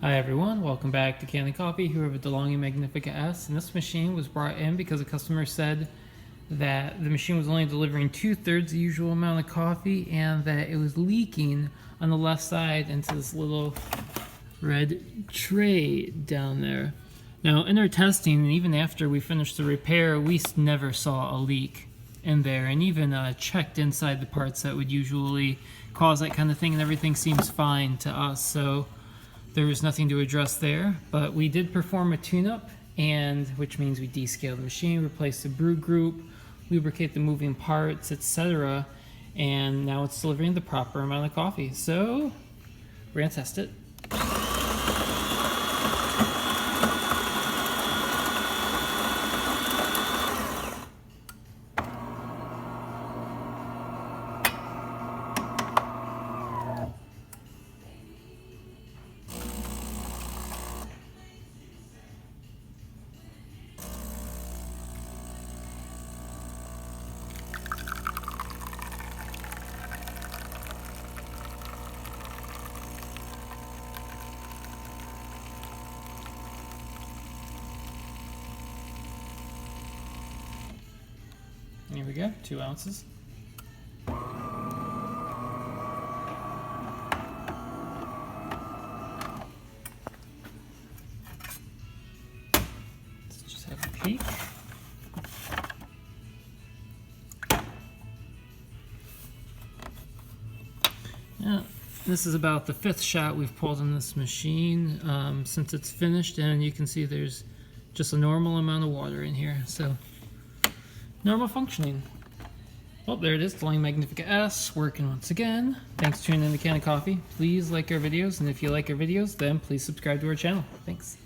Hi everyone, welcome back to Kanen Coffee here with DeLonghi Magnifica S. And this machine was brought in because a customer said that the machine was only delivering 2/3 the usual amount of coffee and that it was leaking on the left side into this little red tray down there. Now in our testing, and even after we finished the repair, we never saw a leak in there, and even checked inside the parts that would usually cause that kind of thing, and everything seems fine to us. So there was nothing to address there, but we did perform a tune-up, and which means we descale the machine, replace the brew group, lubricate the moving parts, etc. And now it's delivering the proper amount of coffee. So we're gonna test it. Here we go, 2 ounces. Let's just have a peek. Yeah, this is about the 5th shot we've pulled in this machine since it's finished, and you can see there's just a normal amount of water in here. So normal functioning. Well, there it is, DeLonghi Magnifica S, working once again. Thanks for tuning in to Kanen Coffee. Please like our videos, and if you like our videos, then please subscribe to our channel. Thanks.